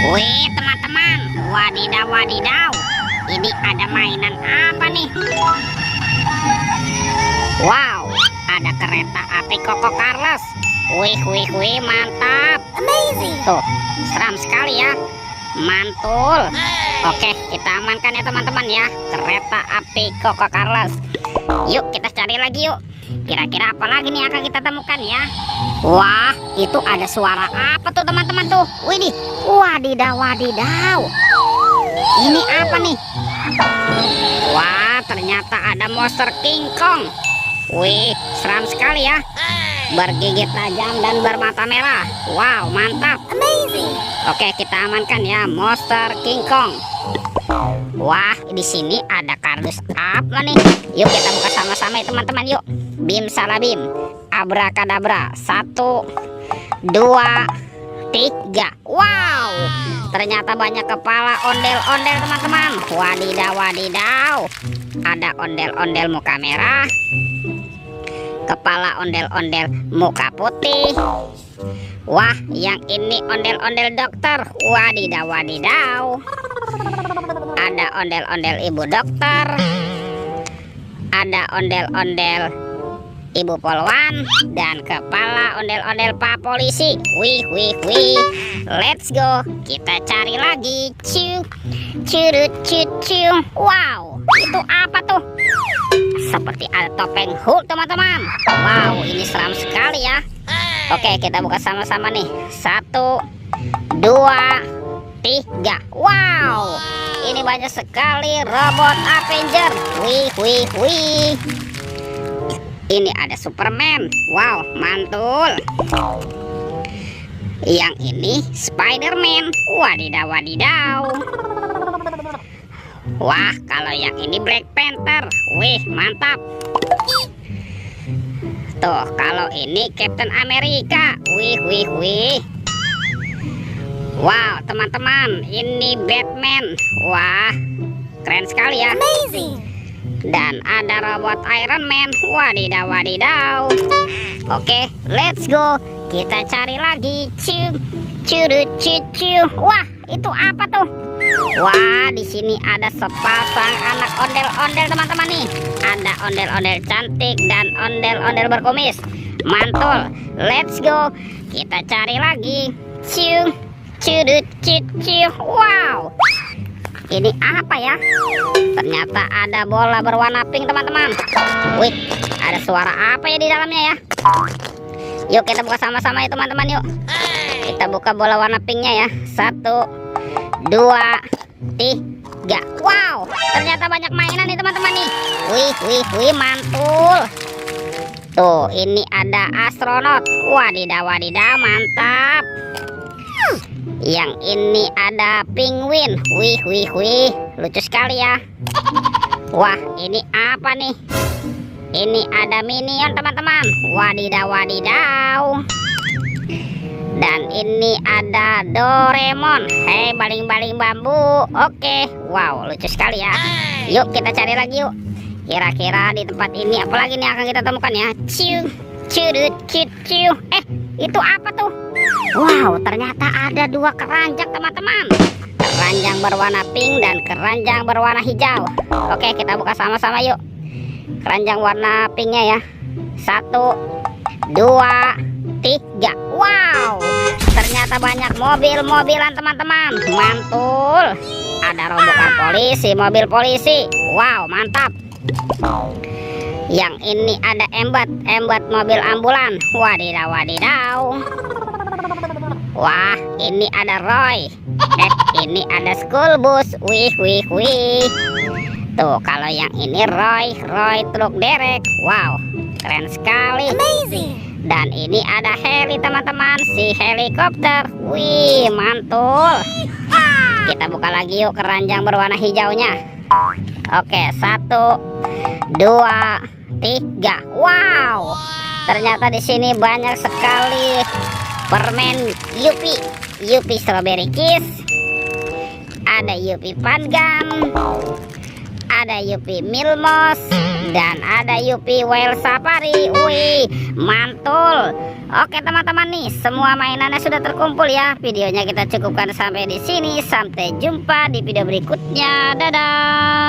Wih teman-teman, wadidaw wadidaw, ini ada mainan apa nih? Wow, ada kereta api Koko Carlos. Wih, mantap. Amazing. Tuh, seram sekali ya. Mantul. Oke, kita amankan ya teman-teman ya, kereta api Koko Carlos. Yuk kita cari lagi yuk. Kira-kira apa lagi nih akan kita temukan ya? Wah, itu ada suara apa tuh teman-teman tuh? Widih, wadidaw wadidaw. Ini apa nih? Wah, ternyata ada monster King Kong. Wih, seram sekali ya. Bergigit tajam dan bermata merah. Wow, mantap. Amazing. Oke, kita amankan ya monster King Kong. Wah, di sini ada kardus apa nih? Yuk kita buka sama-sama ya teman-teman yuk. Bim salabim, abrakadabra. 1, 2, 3. Wow, ternyata banyak kepala ondel-ondel teman-teman. Wadidaw wadidaw. Ada ondel-ondel muka merah, kepala ondel-ondel muka putih. Wah, yang ini ondel-ondel dokter. Wadidaw wadidaw. Ada ondel-ondel ibu dokter, ada ondel-ondel ibu polwan, dan kepala ondel-ondel pak polisi. Wih. Let's go. Kita cari lagi. Ciu. Wow, itu apa tuh? Seperti ada topeng Hulk teman-teman. Wow, ini seram sekali ya. Oke, kita buka sama-sama nih. 1, 2, 3. Wow, ini banyak sekali robot Avenger. Wih. Ini ada Superman. Wow, mantul. Yang ini Spiderman. Wadidaw wadidaw. Wah, kalau yang ini Black Panther. Wih, mantap. Tuh, kalau ini Captain America. Wih. Wow, teman-teman, ini Batman. Wah, keren sekali ya. Amazing. Dan ada robot Iron Man. Wadidaw wadidaw. Oke, let's go. Kita cari lagi. Ciu. Wah, itu apa tuh? Wah, di sini ada sepasang anak ondel-ondel teman-teman nih. Ada ondel-ondel cantik dan ondel-ondel berkumis. Mantul. Let's go. Kita cari lagi. Ciu. Wow, ini apa ya? Ternyata ada bola berwarna pink teman-teman. Wih, ada suara apa ya di dalamnya ya? Yuk kita buka sama-sama ya teman-teman yuk. Kita buka bola warna pinknya ya. 1, 2, 3. Wow, ternyata banyak mainan nih teman-teman nih. Wih, mantul. Tuh, ini ada astronot. Wadidaw wadidaw, mantap. Yang ini ada penguin. Wih, lucu sekali ya. Wah, ini apa nih? Ini ada minion teman-teman. Wadidaw wadidaw. Dan ini ada Doraemon. Hei, baling-baling bambu. Oke, wow, lucu sekali ya. Yuk kita cari lagi yuk. Kira-kira di tempat ini apalagi nih akan kita temukan ya. Ciu. Itu apa tuh? Wow, ternyata ada 2 keranjang teman-teman. Keranjang berwarna pink dan keranjang berwarna hijau. Oke, kita buka sama-sama yuk. Keranjang warna pinknya ya. 1, 2, 3. Wow, ternyata banyak mobil-mobilan teman-teman. Mantul. Ada rombongan polisi, mobil polisi. Wow, mantap. Yang ini ada embat mobil ambulan. Wadidaw wadidaw. Wah, ini ada Roy. Ini ada school bus. Wih. Tuh, kalau yang ini Roy truk derek. Wow, keren sekali. Amazing. Dan ini ada heli teman-teman, si helikopter. Wih, mantul. Kita buka lagi yuk keranjang berwarna hijaunya. Oke, 1, 2, 3. Wow, ternyata di sini banyak sekali permen Yupi Strawberry Kiss. Ada Yupi Pangan, ada Yupi Milmos, dan ada Yupi Wild Safari. Wih, mantul. Oke teman-teman nih, semua mainannya sudah terkumpul ya. Videonya kita cukupkan sampai di sini. Sampai jumpa di video berikutnya. Dadah.